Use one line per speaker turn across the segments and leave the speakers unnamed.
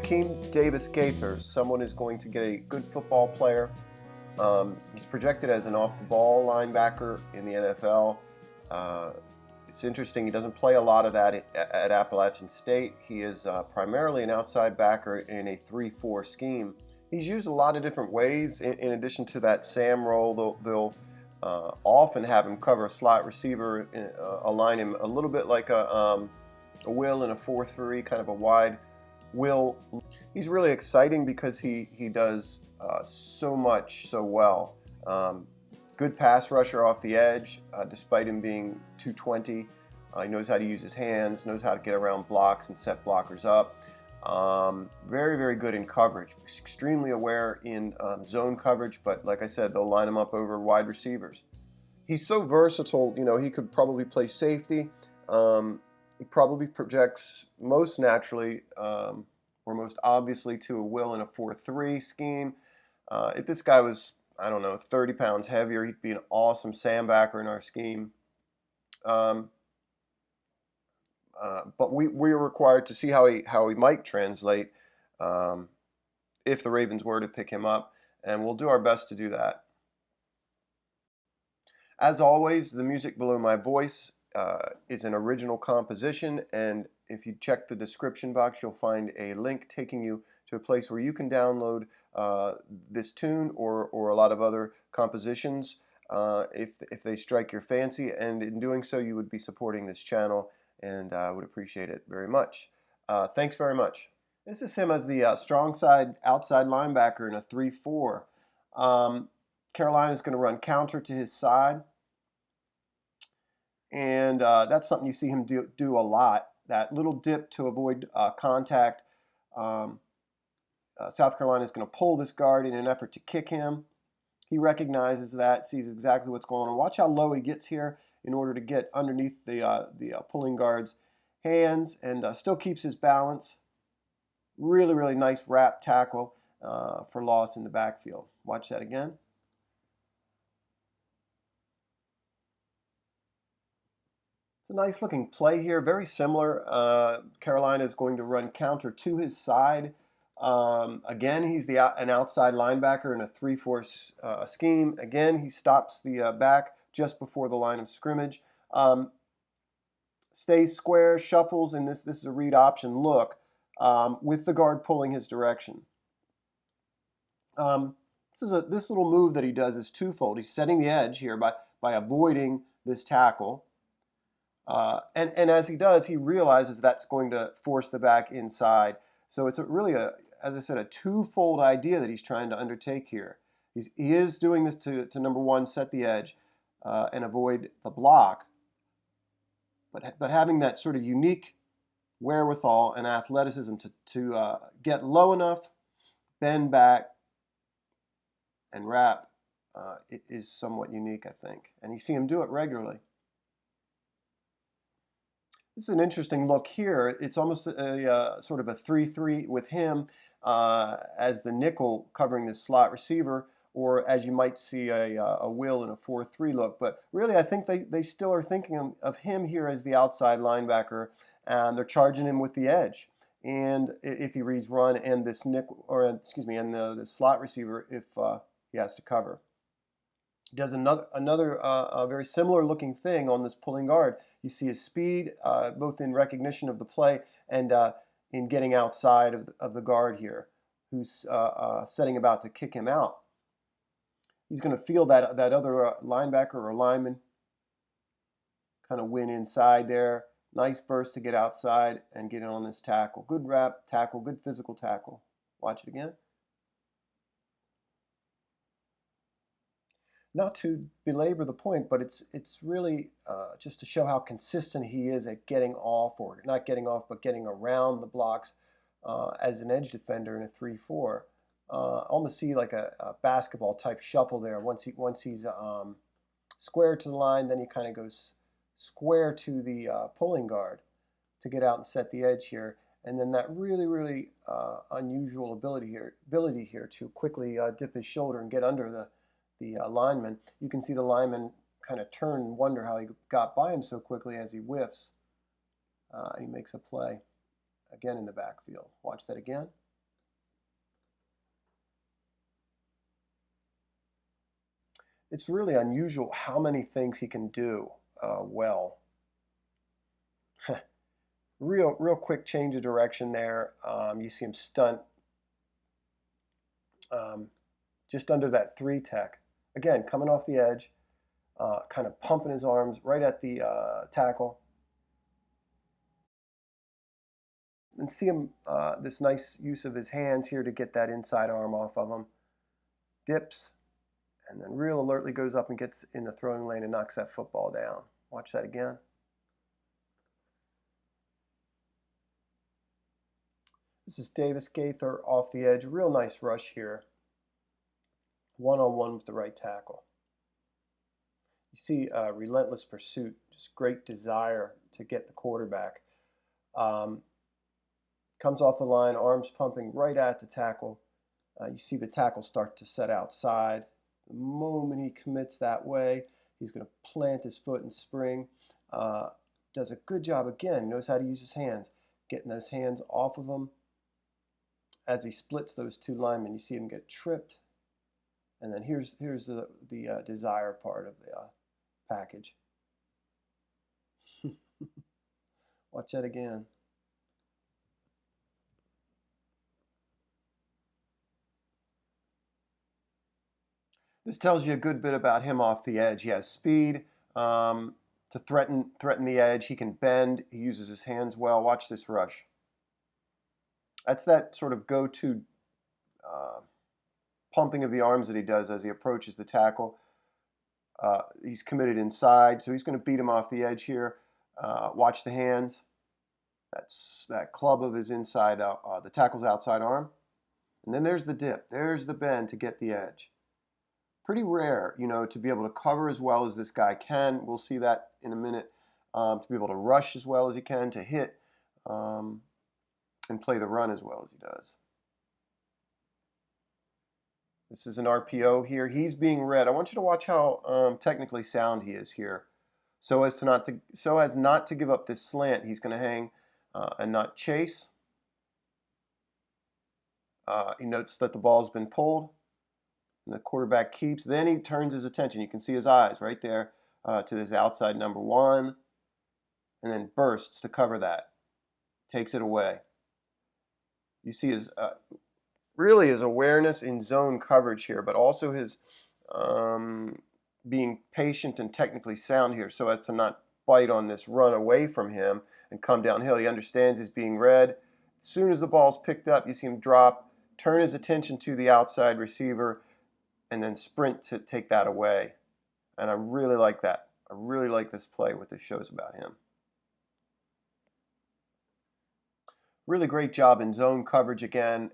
Akeem Davis-Gaither, someone is going to get a good football player. He's projected as an off-the-ball linebacker in the NFL. It's interesting, he doesn't play a lot of that at Appalachian State. He is primarily an outside backer in a 3-4 scheme. He's used a lot of different ways. In addition to that Sam role, they'll often have him cover a slot receiver, align him a little bit like a will in a 4-3, kind of a wide will. He's really exciting because he does so much so well. Good pass rusher off the edge, despite him being 220. He knows how to use his hands, knows how to get around blocks and set blockers up. Very, very good in coverage. Extremely aware in zone coverage, but like I said, they'll line him up over wide receivers. He's so versatile, you know, he could probably play safety. He probably projects most naturally or most obviously to a will in a 4-3 scheme. If this guy was, I don't know, 30 pounds heavier, he'd be an awesome sandbacker in our scheme. But we are required to see how he might translate if the Ravens were to pick him up, and we'll do our best to do that. As always, the music below my voice is an original composition, and if you check the description box, you'll find a link taking you to a place where you can download this tune or a lot of other compositions if they strike your fancy, and in doing so you would be supporting this channel, and I would appreciate it very much. Thanks very much. This is him as the strong side outside linebacker in a 3-4. Carolina's going to run counter to his side, and that's something you see him do a lot. That little dip to avoid contact. South Carolina is going to pull this guard in an effort to kick him. He recognizes that, sees exactly what's going on. Watch how low he gets here in order to get underneath the pulling guard's hands, and still keeps his balance. Really, really nice wrap tackle for loss in the backfield. Watch that again. It's a nice looking play here, very similar. Carolina is going to run counter to his side. Again, he's an outside linebacker in a 3-4 scheme. Again, he stops the back just before the line of scrimmage. Stays square, shuffles, and this is a read option look with the guard pulling his direction. This little move that he does is twofold. He's setting the edge here by avoiding this tackle. And as he does, he realizes that's going to force the back inside. So it's really as I said, a twofold idea that he's trying to undertake here. He is doing this to number one, set the edge and avoid the block, but having that sort of unique wherewithal and athleticism to get low enough, bend back, and wrap it is somewhat unique, I think. And you see him do it regularly. This is an interesting look here. It's almost a sort of a 3-3 with him as the nickel covering this slot receiver, or as you might see a will in a 4-3 look. But really, I think they still are thinking of him here as the outside linebacker, and they're charging him with the edge. And if he reads run and this nickel, or excuse me, and the slot receiver if he has to cover. He does another very similar looking thing on this pulling guard. You see his speed, both in recognition of the play and in getting outside of the guard here, who's setting about to kick him out. He's going to feel that other linebacker or lineman kind of win inside there. Nice burst to get outside and get on this tackle. Good wrap tackle, good physical tackle. Watch it again. Not to belabor the point, but it's really just to show how consistent he is at getting off, or not getting off, but getting around the blocks as an edge defender in a 3-4. Almost see like a basketball type shuffle there. Once he's square to the line, then he kind of goes square to the pulling guard to get out and set the edge here. And then that really, really unusual ability here to quickly dip his shoulder and get under the lineman. You can see the lineman kind of turn and wonder how he got by him so quickly as he whiffs. He makes a play again in the backfield. Watch that again. It's really unusual how many things he can do well. Real quick change of direction there. You see him stunt um, just under that 3 tech. Again, coming off the edge, kind of pumping his arms right at the tackle. And see him, this nice use of his hands here to get that inside arm off of him. Dips, and then real alertly goes up and gets in the throwing lane and knocks that football down. Watch that again. This is Davis-Gaither off the edge. Real nice rush here. One-on-one with the right tackle. You see relentless pursuit, just great desire to get the quarterback. Comes off the line, arms pumping right at the tackle. You see the tackle start to set outside. The moment he commits that way, he's going to plant his foot and spring. Does a good job again, knows how to use his hands, getting those hands off of him. As he splits those 2 linemen, you see him get tripped. And then here's the desire part of the package. Watch that again. This tells you a good bit about him off the edge. He has speed to threaten the edge. He can bend. He uses his hands well. Watch this rush. That's that sort of go-to pumping of the arms that he does as he approaches the tackle. He's committed inside, so he's going to beat him off the edge here. Watch the hands. That's that club of his inside, the tackle's outside arm. And then there's the dip. There's the bend to get the edge. Pretty rare, to be able to cover as well as this guy can. We'll see that in a minute. To be able to rush as well as he can, to hit, and play the run as well as he does. This is an RPO here. He's being read. I want you to watch how technically sound he is here. So as not to give up this slant, he's going to hang and not chase. He notes that the ball's been pulled, and the quarterback keeps. Then he turns his attention. You can see his eyes right there to this outside number 1, and then bursts to cover that. Takes it away. You see his really his awareness in zone coverage here, but also his being patient and technically sound here so as to not bite on this run away from him and come downhill. He understands he's being read. As soon as the ball's picked up, you see him drop, turn his attention to the outside receiver, and then sprint to take that away. And I really like that. I really like this play, what this shows about him. Really great job in zone coverage again.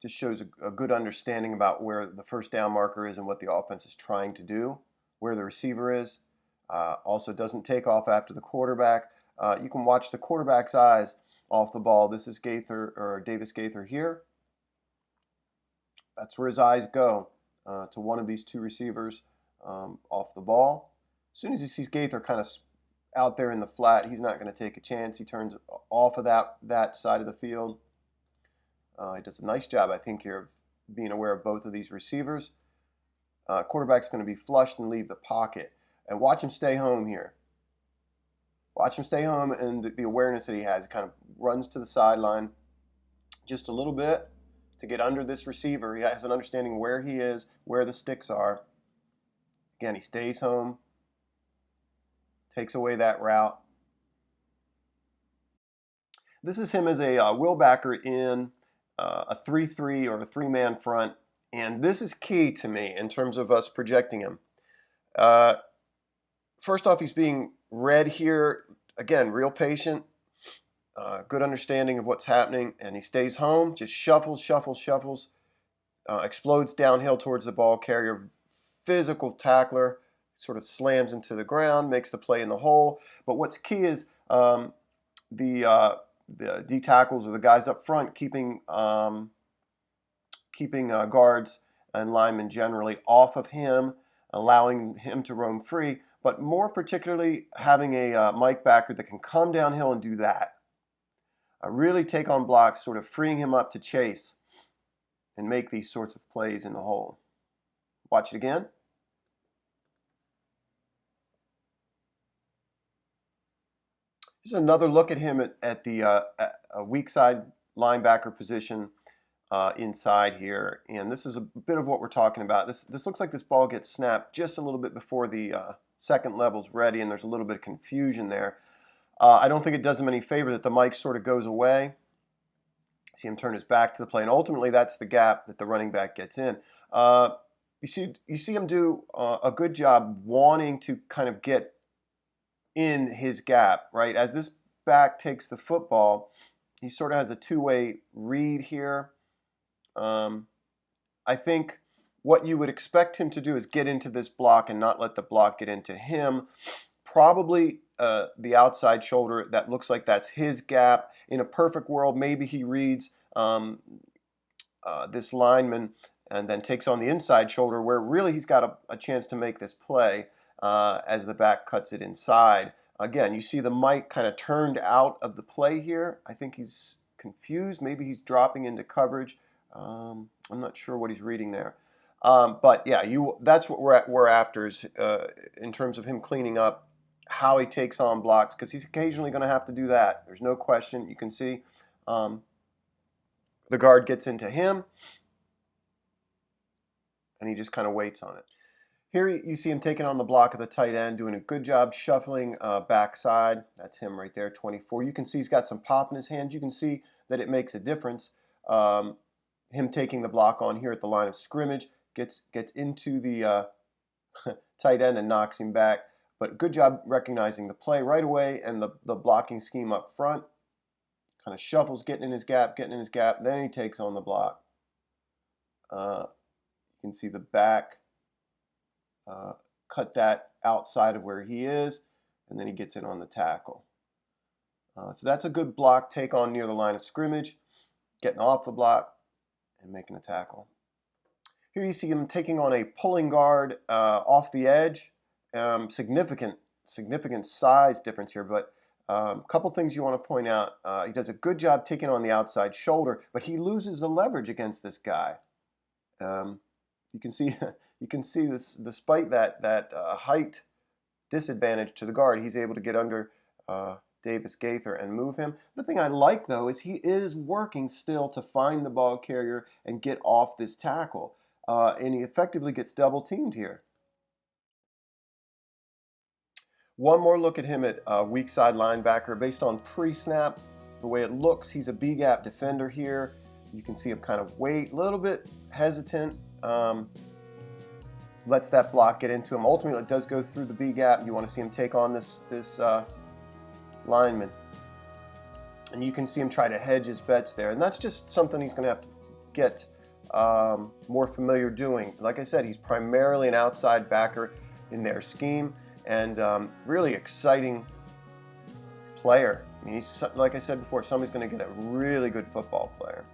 Just shows a good understanding about where the first down marker is and what the offense is trying to do, where the receiver is. Also doesn't take off after the quarterback. You can watch the quarterback's eyes off the ball. This is Davis-Gaither here. That's where his eyes go, to one of these 2 receivers off the ball. As soon as he sees Gaither kind of out there in the flat, he's not going to take a chance. He turns off of that side of the field. He does a nice job, I think, here of being aware of both of these receivers. Quarterback's going to be flushed and leave the pocket. And watch him stay home here. Watch him stay home, and the awareness that he has. He kind of runs to the sideline just a little bit to get under this receiver. He has an understanding where he is, where the sticks are. Again, he stays home, takes away that route. This is him as a wheelbacker in a 3-3 or a 3-man front, and this is key to me in terms of us projecting him. First off, he's being read here. Again, real patient, good understanding of what's happening, and he stays home, just shuffles, explodes downhill towards the ball carrier, physical tackler, sort of slams into the ground, makes the play in the hole. But what's key is the D tackles or the guys up front keeping guards and linemen generally off of him, allowing him to roam free, but more particularly having a Mike backer that can come downhill and do that. Really take on blocks, sort of freeing him up to chase and make these sorts of plays in the hole. Watch it again. Just another look at him at the weak side linebacker position inside here. And this is a bit of what we're talking about. This looks like this ball gets snapped just a little bit before the second level's ready, and there's a little bit of confusion there. I don't think it does him any favor that the mic sort of goes away. See him turn his back to the play, and ultimately that's the gap that the running back gets in. You see him do a good job wanting to kind of get in his gap, right? As this back takes the football, he sort of has a two-way read here. I think what you would expect him to do is get into this block and not let the block get into him. Probably the outside shoulder, that looks like that's his gap. In a perfect world, maybe he reads this lineman and then takes on the inside shoulder, where really he's got a chance to make this play as the back cuts it inside. Again, you see the mic kind of turned out of the play here. I think he's confused. Maybe he's dropping into coverage. I'm not sure what he's reading there. But yeah, that's what we're after is, in terms of him cleaning up how he takes on blocks, because he's occasionally going to have to do that. There's no question. You can see the guard gets into him, and he just kind of waits on it. Here you see him taking on the block of the tight end, doing a good job shuffling backside. That's him right there, 24. You can see he's got some pop in his hands. You can see that it makes a difference. Him taking the block on here at the line of scrimmage, gets into the tight end and knocks him back. But good job recognizing the play right away and the blocking scheme up front. Kind of shuffles, getting in his gap. Then he takes on the block. You can see the back. Cut that outside of where he is, and then he gets in on the tackle. So that's a good block take on near the line of scrimmage, getting off the block and making a tackle. Here you see him taking on a pulling guard off the edge. Significant size difference here, but a couple things you want to point out. He does a good job taking on the outside shoulder, but he loses the leverage against this guy. You can see this, despite that height disadvantage to the guard, he's able to get under Davis-Gaither and move him. The thing I like, though, is he is working still to find the ball carrier and get off this tackle. And he effectively gets double teamed here. One more look at him at weak side linebacker. Based on pre-snap, the way it looks, he's a B-gap defender here. You can see him kind of wait, a little bit hesitant. Lets that block get into him. Ultimately, it does go through the B-gap. You want to see him take on this lineman. And you can see him try to hedge his bets there. And that's just something he's going to have to get more familiar doing. Like I said, he's primarily an outside backer in their scheme, and really exciting player. I mean, he's, like I said before, somebody's going to get a really good football player.